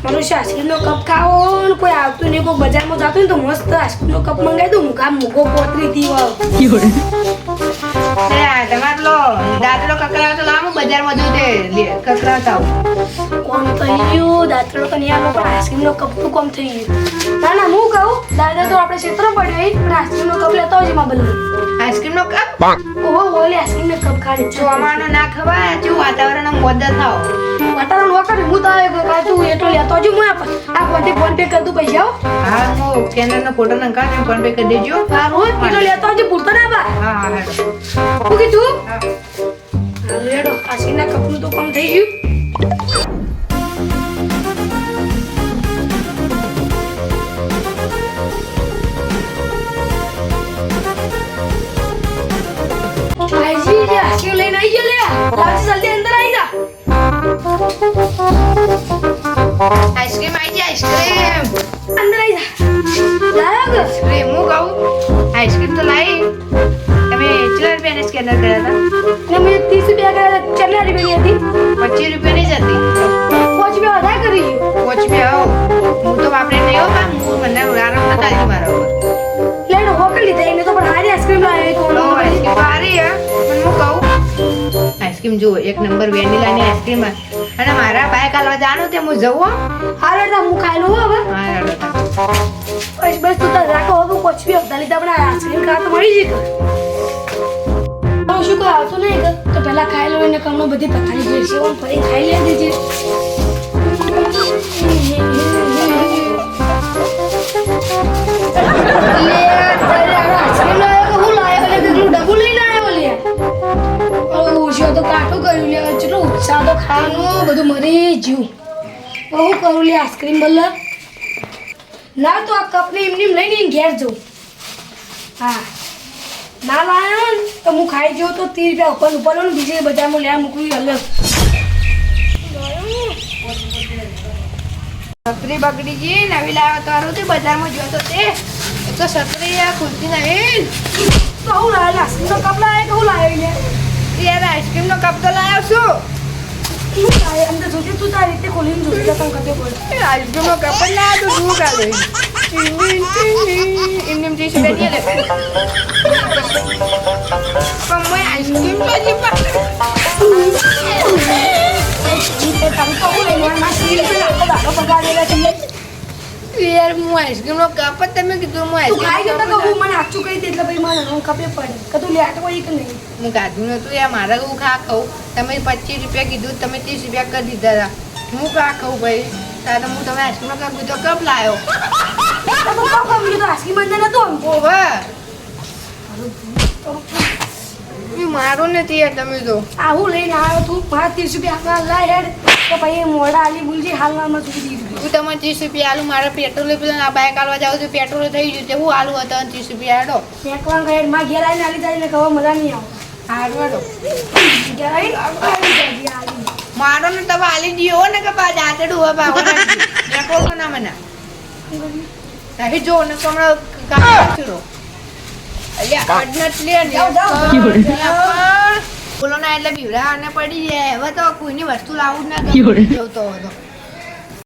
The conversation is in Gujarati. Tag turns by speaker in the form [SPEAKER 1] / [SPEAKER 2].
[SPEAKER 1] મનુષ્ય આઈસ્ક્રીમનો કપ ખાવો ને કોઈ આવતું નહીં, કોઈ બજારમાં જતું ને તો મસ્ત આઈસ્ક્રીમનો કપ મંગાવી દઉં. મુકા મૂકો પોતરી થી વાવ
[SPEAKER 2] તમારે લો દાદરો કકરાવ તો લાવો બજારમાં જવું તે કકરાવતા
[SPEAKER 1] કોમ થઈ ગયું દાંતરો તો નહીં આવ્યો, પણ આઈસ્ક્રીમનો કપ નું કોમ થઈ ગયું. ના ના હું કહું દાદા તો આપણે ક્ષેત્ર પડ્યો હોય, પણ આઈસ્ક્રીમનો કપ લેતો આવજે માં બદલે.
[SPEAKER 2] આઈસ્ક્રીમનો કપ
[SPEAKER 1] ઓહો ઓલે આઈસ્ક્રીમનો કપ ખાલી
[SPEAKER 2] ચોમાનો ના ખવાય જો વાતાવરણ મોદા થાવ
[SPEAKER 1] વાતાવરણ વખત હું તો આવ્યો કાય તું એટલો લેતો આવજો. હું આ ફોન પે કરી દઉં પૈસા.
[SPEAKER 2] હા હું સ્કેનરનો ફોટો નંખાવ ફોન પે કરી દેજો.
[SPEAKER 1] હા રોજ એટલો લેતો આવજો ભૂલતો ના બા.
[SPEAKER 2] હા હા હેડો
[SPEAKER 1] હું કીધું રેડો આઈસ્ક્રીમના કપનું તો કામ થઈ ગયું. ભાઈજી જે આઈસ્ક્રીમ લઈને આવી ગયો લે લાવજી જલ્દી અંદર આવી જા.
[SPEAKER 2] આઈસ્ક્રીમ આવી જાય આઈસ્ક્રીમ
[SPEAKER 1] અંદર આવી જા. લાયો કે
[SPEAKER 2] આઈસ્ક્રીમ હું કહું આઈસ્ક્રીમ તો લાવી તમે કેટલા રૂપિયાની સ્કેનર કર્યા હતા
[SPEAKER 1] ને મેં 30 રૂપિયા કેટલા રૂપિયાની હતી
[SPEAKER 2] 25 રૂપિયાની જ હતી
[SPEAKER 1] 5 રૂપિયા વધારે કરી ગયું.
[SPEAKER 2] 5 રૂપિયા હું તો વાપરે નહીં હો પણ હું મને આરામ નતા આવી મારા ઉપર
[SPEAKER 1] લેડો હોકલ લીધા એને તો પણ હારી આઈસ્ક્રીમ લાવી કોણ
[SPEAKER 2] આઈસ્ક્રીમ સારી હે પણ હું કહું આઈસ્ક્રીમ જુઓ એક નંબર વેનીલાની આઈસ્ક્રીમ અને મારા બાઈક હાલવા જાણું તે હું જવું
[SPEAKER 1] હારે તો હું ખાઈ લઉં હવે.
[SPEAKER 2] હા હેડો
[SPEAKER 1] બસ બસ તું તાર રાખો હવે 5 રૂપિયા વધારે લીધા પણ આઈસ્ક્રીમ ખાવા તો મળી જશે. શું કોઈ આવતું નહીં કે તો પેલા ખાઈ લો એને કમનો બધી પથારી જોઈ છે ઓમ ફરી ખાઈ લે દેજે. બધું મરી જ્યું બહુ કરું લે આઈસ્ક્રીમ બલ્લા ના તો આ કપ ને એમની લઈને ઘેર જવું. હા ના લાયો ને તો હું ખાઈ જઉં તો 30 રૂપિયા ઉપર લો ને બીજે બજારમાં લેવા મૂકવી અલગ.
[SPEAKER 2] સકરી બગડી ગઈ નવી લાવ્યો તારું તે બજારમાં જોતો તે તો સકરી આ ખુલતી નહીં
[SPEAKER 1] તો હું લાવ્યો આઈસ્ક્રીમનો કપ લાવ્યો કે હું લાવ્યો લે
[SPEAKER 2] યાર આઈસ્ક્રીમનો કપ તો લાવ્યો છું
[SPEAKER 1] હું લાવ્યો અંદર જોજે તું તારી રીતે ખોલીને જોજે તને કતે પડે
[SPEAKER 2] આઈસ્ક્રીમનો કપ જ લાવ્યો તો શું કાલે એમને જઈશ બેઠી લે પણ મેં આઈસ્ક્રીમ તો જી યાર હું આઈસ્ક્રીમનો કપ જ તમે કીધું હું આઈસ્ક્રીમ
[SPEAKER 1] હું મને આચું કહી દે એટલે ભાઈ મને ખપે પડે કે તું લેટ હોય કે નહીં.
[SPEAKER 2] હું ગાધું નતું યાર મારે હું ખા ખાઉં તમે 25 રૂપિયા કીધું તમે 30 રૂપિયા કરી દીધા હતા હું ખા ખાઉં ભાઈ તારે હું તમે આઈસ્ક્રીમનો કપ કીધો કપ લાવ્યો
[SPEAKER 1] આઈસ્ક્રીમ અંદર નતો
[SPEAKER 2] ઓવે મારો નથી યાર તમે તો
[SPEAKER 1] આવું લઈને આવ્યો તું 30 રૂપિયા લાય હેડ તો ભાઈ મોડા આલી ભૂલજી હાલમાં ચૂકી દીધું.
[SPEAKER 2] હું તમે 30 રૂપિયા આલું મારે પેટ્રોલ પેલા આ બાઈક આલવા જાવ તો પેટ્રોલ થઈ ગયું તે હું આલું હતો 30 રૂપિયા હેડો
[SPEAKER 1] ફેંકવા ગયા માં ઘેર આવીને આલી જાય ને કહો મજા નહીં આવે.
[SPEAKER 2] હારું હેડો
[SPEAKER 1] ઘેર આવીને આલી
[SPEAKER 2] મારો ને તમે આલી દીયો ને કે પા જાતડું હવે બાવડા પેટ્રોલ ના મને અહીં જો ને કમળો કાઢો છોડો અલ્યા અડનટ લે બોલો ના એટલે બીવડા અને પડી જાય હવે તો કોઈની વસ્તુ લાવું જ ના ગમે તો